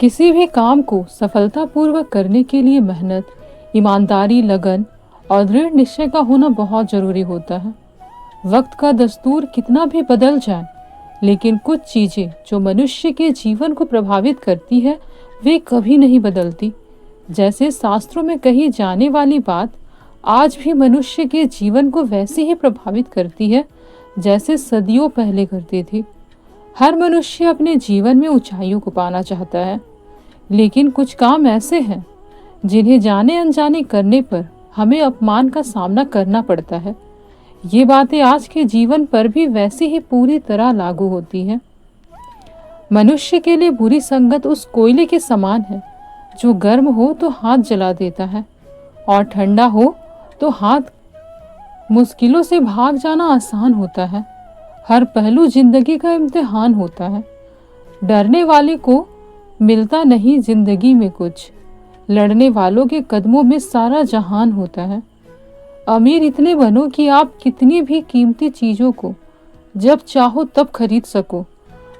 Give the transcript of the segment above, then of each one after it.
किसी भी काम को सफलतापूर्वक करने के लिए मेहनत, ईमानदारी, लगन और दृढ़ निश्चय का होना बहुत जरूरी होता है। वक्त का दस्तूर कितना भी बदल जाए, लेकिन कुछ चीजें जो मनुष्य के जीवन को प्रभावित करती है वे कभी नहीं बदलती। जैसे शास्त्रों में कही जाने वाली बात आज भी मनुष्य के जीवन को वैसे ही प्रभावित करती है जैसे सदियों पहले करती थी। हर मनुष्य अपने जीवन में ऊंचाइयों को पाना चाहता है, लेकिन कुछ काम ऐसे हैं जिन्हें जाने अनजाने करने पर हमें अपमान का सामना करना पड़ता है। ये बातें आज के जीवन पर भी वैसे ही पूरी तरह लागू होती हैं। मनुष्य के लिए बुरी संगत उस कोयले के समान है जो गर्म हो तो हाथ जला देता है और ठंडा हो तो हाथ मुश्किलों से भाग जाना आसान होता है। हर पहलू जिंदगी का इम्तिहान होता है। डरने वाले को मिलता नहीं जिंदगी में कुछ, लड़ने वालों के कदमों में सारा जहान होता है। अमीर इतने बनो कि आप कितनी भी कीमती चीजों को जब चाहो तब खरीद सको,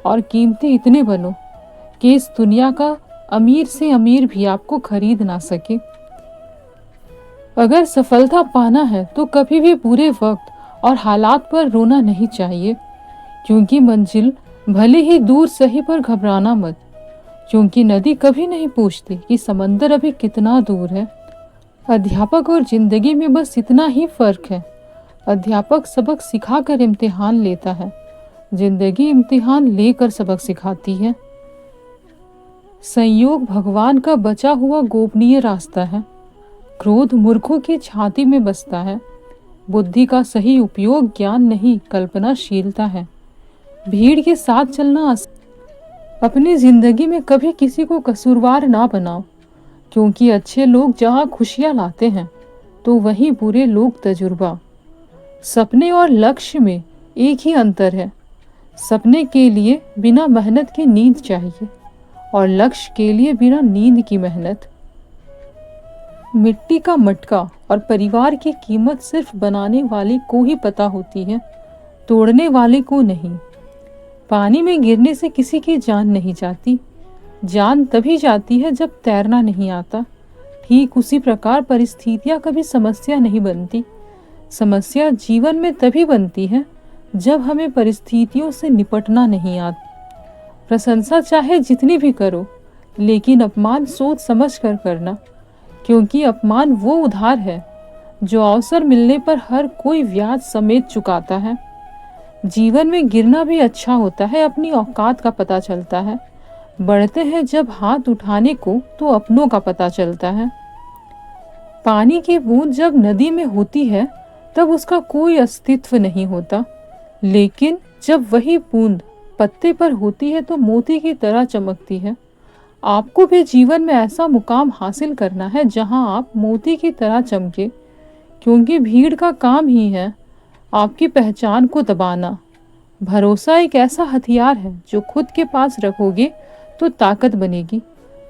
और कीमती इतने बनो कि इस दुनिया का अमीर से अमीर भी आपको खरीद ना सके। अगर सफलता पाना है तो कभी भी बुरे वक्त और हालात पर रोना नहीं चाहिए, क्योंकि मंजिल भले ही दूर सही पर घबराना मत, क्योंकि नदी कभी नहीं पूछती कि समंदर अभी कितना दूर है। अध्यापक और जिंदगी में बस इतना ही फर्क है। अध्यापक सबक सिखाकर इम्तिहान लेता है, जिंदगी इम्तिहान लेकर सबक सिखाती है। संयोग भगवान का बचा हुआ गोपनीय रास्ता है। क्रोध मूर्खों की छाती में बसता है। बुद्धि का सही उपयोग ज्ञान नहीं कल्पनाशीलता है। भीड़ के साथ चलना अपनी जिंदगी में कभी किसी को कसूरवार ना बनाओ, क्योंकि अच्छे लोग जहाँ खुशियाँ लाते हैं तो वहीं बुरे लोग तजुर्बा। सपने और लक्ष्य में एक ही अंतर है। सपने के लिए बिना मेहनत की नींद चाहिए और लक्ष्य के लिए बिना नींद की मेहनत। मिट्टी का मटका और परिवार की कीमत सिर्फ बनाने वाले को ही पता होती है, तोड़ने वाले को नहीं। पानी में गिरने से किसी की जान नहीं जाती। जान तभी जाती है जब तैरना नहीं आता। ठीक उसी प्रकार परिस्थितियां कभी समस्या नहीं बनती। समस्या जीवन में तभी बनती है जब हमें परिस्थितियों से निपटना नहीं आता। प्रशंसा चाहे जितनी भी करो, लेकिन अपमान सोच समझ कर करना, क्योंकि अपमान वो उधार है जो अवसर मिलने पर हर कोई ब्याज समेत चुकाता है। जीवन में गिरना भी अच्छा होता है, अपनी औकात का पता चलता है। बढ़ते हैं जब हाथ उठाने को तो अपनों का पता चलता है। पानी की बूंद जब नदी में होती है तब उसका कोई अस्तित्व नहीं होता, लेकिन जब वही बूंद पत्ते पर होती है तो मोती की तरह चमकती है। आपको भी जीवन में ऐसा मुकाम हासिल करना है जहां आप मोती की तरह चमके, क्योंकि भीड़ का काम ही है आपकी पहचान को दबाना। भरोसा एक ऐसा हथियार है जो खुद के पास रखोगे तो ताकत बनेगी,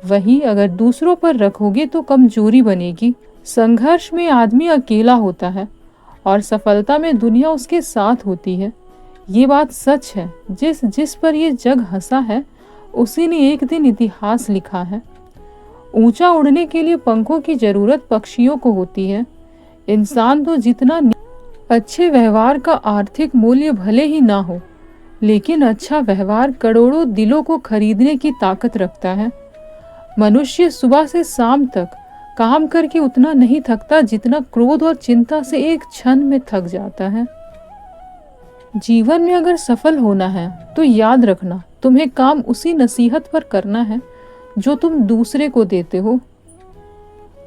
वहीं अगर दूसरों पर रखोगे तो कमजोरी बनेगी। संघर्ष में आदमी अकेला होता है और सफलता में दुनिया उसके साथ होती है। ये बात सच है। जिस जिस पर ये जग हंसा है उसी ने एक दिन इतिहास लिखा है। ऊंचा उड़ने के लिए पंखों की जरूरत पक्षियों को होती है। इंसान तो जितना अच्छे व्यवहार का आर्थिक मूल्य भले ही ना हो, लेकिन अच्छा व्यवहार करोड़ों दिलों को खरीदने की ताकत रखता है। मनुष्य सुबह से शाम तक काम करके उतना नहीं थकता जितना क्रोध और चिंता से एक क्षण में थक जाता है। जीवन में अगर सफल होना है तो याद रखना, तुम्हें काम उसी नसीहत पर करना है जो तुम दूसरे को देते हो।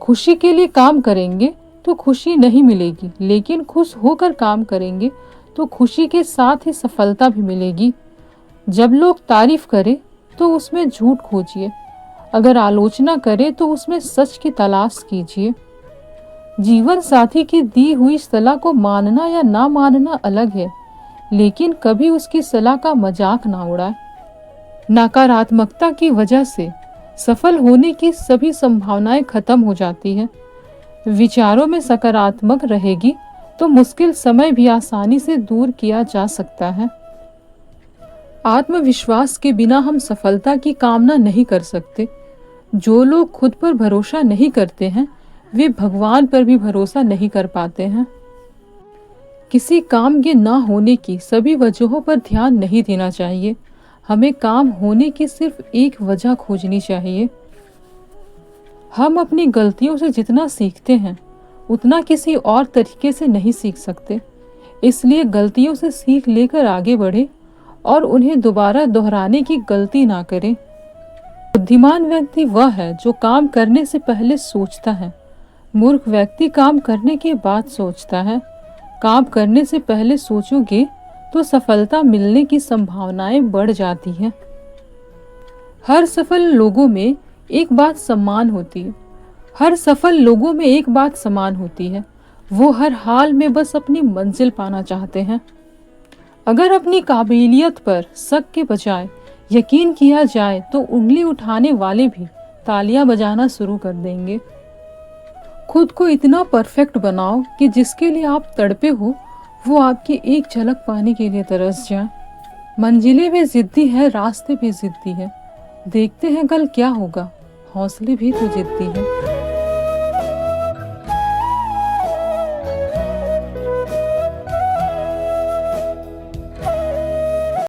खुशी के लिए काम करेंगे तो खुशी नहीं मिलेगी, लेकिन खुश होकर काम करेंगे तो खुशी के साथ ही सफलता भी मिलेगी। जब लोग तारीफ करें तो उसमें झूठ खोजिए, अगर आलोचना करे तो उसमें सच की तलाश कीजिए। जीवन साथी की दी हुई सलाह को मानना या ना मानना अलग है, लेकिन कभी उसकी सलाह का मजाक ना उड़ाए। नकारात्मकता की वजह से सफल होने की सभी संभावनाएं खत्म हो जाती है। विचारों में सकारात्मक रहेगी तो मुश्किल समय भी आसानी से दूर किया जा सकता है। आत्मविश्वास के बिना हम सफलता की कामना नहीं कर सकते। जो लोग खुद पर भरोसा नहीं करते हैं वे भगवान पर भी भरोसा नहीं कर पाते हैं। किसी काम के ना होने की सभी वजहों पर ध्यान नहीं देना चाहिए। हमें काम होने की सिर्फ एक वजह खोजनी चाहिए। हम अपनी गलतियों से जितना सीखते हैं उतना किसी और तरीके से नहीं सीख सकते। इसलिए गलतियों से सीख लेकर आगे बढ़े और उन्हें दोबारा दोहराने की गलती ना करें। बुद्धिमान व्यक्ति वह है जो काम करने से पहले सोचता है। मूर्ख व्यक्ति काम करने के बाद सोचता है। काम करने से पहले सोचोगे तो सफलता मिलने की संभावनाएं बढ़ जाती हैं। हर सफल लोगों में एक बात समान होती है। हर सफल लोगों में एक बात समान होती है। वो हर हाल में बस अपनी मंजिल पाना चाहते हैं। अगर अपनी काबिलियत पर शक के बजाय यकीन किया जाए तो उंगली उठाने वाले भी तालियां बजाना शुरू कर देंगे। खुद को इतना परफेक्ट बनाओ कि जिसके लिए आप तड़पे हो वो आपकी एक झलक पाने के लिए तरस जाए। मंजिलें भी जिद्दी है, रास्ते भी जिद्दी है। देखते हैं कल क्या होगा, हौसले भी तो जिद्दी है।